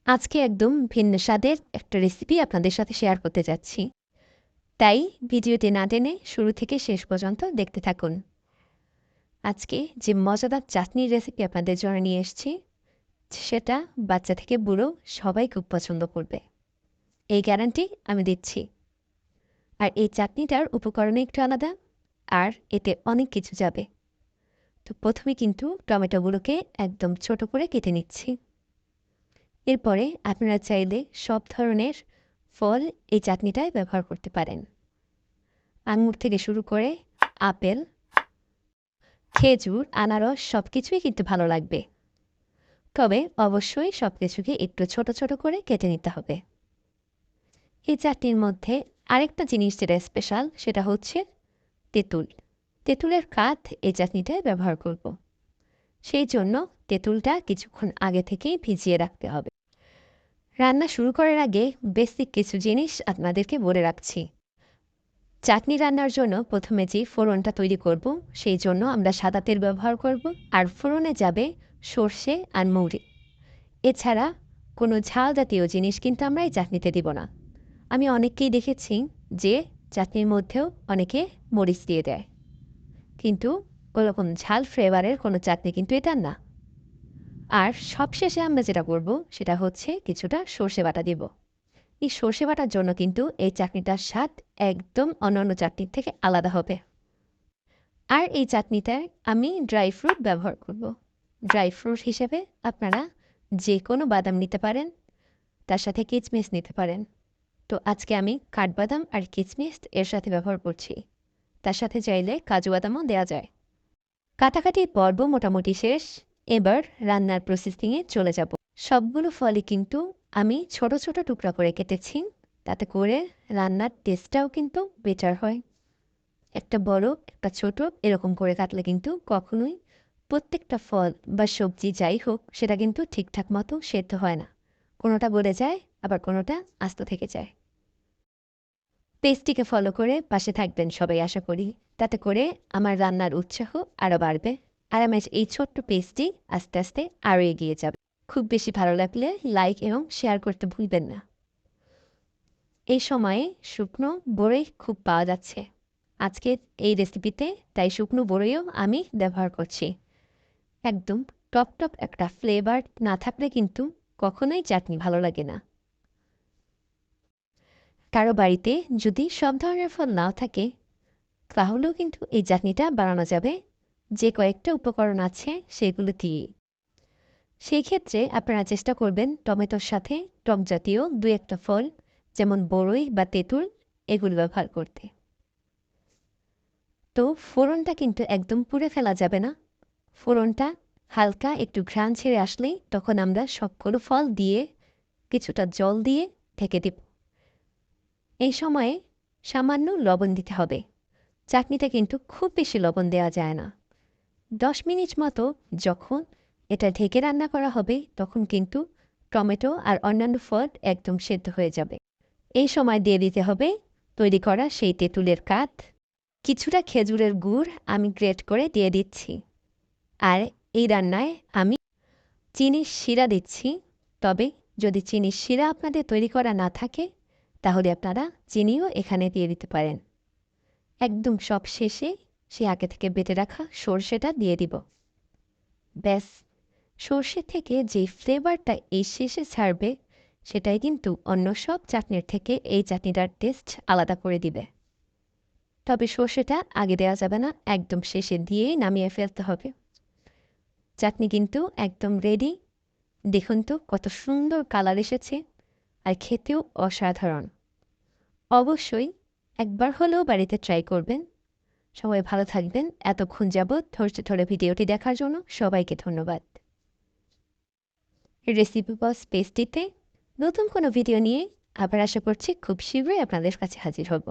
আজকে একদম ভিন্ন স্বাদের একটা রেসিপি আপনাদের সাথে শেয়ার করতে যাচ্ছি। তাই ভিডিওটি না টেনে শুরু থেকে শেষ পর্যন্ত দেখতে থাকুন। আজকে যে মজাদার চাটনির রেসিপি আপনাদের জন্য নিয়ে এসেছি, সেটা বাচ্চা থেকে বুড়ো সবাই খুব পছন্দ করবে। এই গ্যারান্টি আমি দিচ্ছি। আর এই চাটনিটার উপকরণে একটু আলাদা, আর এতে অনেক কিছু যাবে। তো প্রথমে কিন্তু টমেটোগুলোকে একদম ছোট করে কেটে নিচ্ছি। এরপরে আপনারা চাইলে সব ধরনের ফল এই চাটনিটায় ব্যবহার করতে পারেন। আঙুর থেকে শুরু করে আপেল, খেজুর, আনারস সব কিছুই কিন্তু ভালো লাগবে। তবে অবশ্যই সব কিছুকে একটু ছোট ছোট করে কেটে নিতে হবে। এই চাটনির মধ্যে আরেকটা জিনিস যেটা স্পেশাল, সেটা হচ্ছে তেঁতুল। তেঁতুলের কাঠ এই চাটনিটায় ব্যবহার করব। সেই জন্য তেঁতুলটা কিছুক্ষণ আগে থেকেই ভিজিয়ে রাখতে হবে। রান্না শুরু করার আগে বেসিক কিছু জিনিস আপনাদেরকে বলে রাখছি। চাটনি রান্নার জন্য প্রথমে যে ফোড়নটা তৈরি করব, সেই জন্য আমরা সাদা তেল ব্যবহার করব। আর ফোড়নে যাবে সর্ষে আর মৌরি। এছাড়া কোনো ঝাল জাতীয় জিনিস কিন্তু আমরা এই চাটনিতে দিব না। আমি অনেককেই দেখেছি যে চাটনির মধ্যেও অনেকে মরিচ দিয়ে দেয়, কিন্তু ওরকম ঝাল ফ্লেভারের কোনো চাটনি কিন্তু এটা না। আর সবশেষে আমরা যেটা করব সেটা হচ্ছে কিছুটা সর্ষে বাটা দিব। এই সর্ষে বাটার জন্য কিন্তু এই চাটনিটার স্বাদ একদম অন্যান্য চাটনির থেকে আলাদা হবে। আর এই চাটনিটায় আমি ড্রাই ফ্রুট ব্যবহার করব। ড্রাই ফ্রুট হিসেবে আপনারা যে কোনো বাদাম নিতে পারেন, তার সাথে কিচমিচ নিতে পারেন। তো আজকে আমি কাঠবাদাম আর কিচমিচ এর সাথে ব্যবহার করছি। তার সাথে চাইলে কাজু বাদামও দেওয়া যায়। কাটাকাটির পর্ব মোটামুটি শেষ। এবার রান্নার প্রসেসিংয়ে চলে যাব। সবগুলো ফলই কিন্তু আমি ছোট ছোট টুকরা করে কেটেছি, তাতে করে রান্নার টেস্টটাও কিন্তু বেটার হয়। একটা বড় একটা ছোট এরকম করে কাটলে কিন্তু কখনোই প্রত্যেকটা ফল বা সবজি যাই হোক সেটা কিন্তু ঠিকঠাক মতো সেদ্ধ হয় না। কোনোটা গলে যায়, আবার কোনোটা আস্ত থেকে যায়। পেস্টটিকে ফলো করে পাশে থাকবেন সবাই, আশা করি। তাতে করে আমার রান্নার উৎসাহ আরও বাড়বে। আর আমার এই ছোট্ট পেস্টটি আস্তে আস্তে আরও এগিয়ে যাবে। খুব বেশি ভালো লাগলে লাইক এবং শেয়ার করতে ভুলবেন না। এই সময়ে শুকনো বড়ই খুব পাওয়া যাচ্ছে আজকের এই রেসিপিতে, তাই শুকনো বড়ইও আমি ব্যবহার করছি। একদম টপ টপ একটা ফ্লেভার না থাকলে কিন্তু কখনোই চাটনি ভালো লাগে না। কারো বাড়িতে যদি সব ধরনের ফল নাও থাকে, তাহলেও কিন্তু এই চাটনিটা বানানো যাবে যে কয়েকটা উপকরণ আছে সেগুলো দিয়ে। সেই ক্ষেত্রে আপনারা চেষ্টা করবেন টমেটোর সাথে টক জাতীয় দু একটা ফল, যেমন বড়ই বা তেঁতুল, এগুলো ব্যবহার করতে। তো ফোড়নটা কিন্তু একদম পুড়ে ফেলা যাবে না। ফোড়নটা হালকা একটু ঘ্রাণ ছেড়ে আসলেই তখন আমরা সবগুলো ফল দিয়ে কিছুটা জল দিয়ে ঢেকে দেব। এই সময়ে সামান্য লবণ দিতে হবে। চাটনিতে কিন্তু খুব বেশি লবণ দেওয়া যায় না। 10 মিনিট মতো যখন এটা ঢেকে রান্না করা হবে, তখন কিন্তু টমেটো আর অন্যান্য ফল একদম সেদ্ধ হয়ে যাবে। এই সময় দিয়ে দিতে হবে তৈরি করা সেই তেঁতুলের কাঠ। কিছুটা খেজুরের গুড় আমি গ্রেট করে দিয়ে দিচ্ছি। আর এই রান্নায় আমি চিনির শিরা দিচ্ছি। তবে যদি চিনির শিরা আপনাদের তৈরি করা না থাকে, তাহলে আপনারা চিনিও এখানে দিয়ে দিতে পারেন। একদম সব শেষে সে আগে থেকে বেটে রাখা সর্ষেটা দিয়ে দিব। ব্যাস, সর্ষে থেকে যে ফ্লেভারটা এই শেষে ছাড়বে, সেটাই কিন্তু অন্য সব চাটনির থেকে এই চাটনিটার টেস্ট আলাদা করে দিবে। তবে সর্ষেটা আগে দেওয়া যাবে না, একদম শেষে দিয়েই নামিয়ে ফেলতে হবে। চাটনি কিন্তু একদম রেডি। দেখুন তো কত সুন্দর কালার এসেছে, আর খেতেও অসাধারণ। অবশ্যই একবার হলেও বাড়িতে ট্রাই করবেন। সবাই ভালো থাকবেন। এতক্ষণ যাবৎ ধৈর্য ধরে ভিডিওটি দেখার জন্য সবাইকে ধন্যবাদ। রেসিপি বক্স পেজটিতে নতুন কোনো ভিডিও নিয়ে আবার আশা করছি খুব শীঘ্রই আপনাদের কাছে হাজির হব।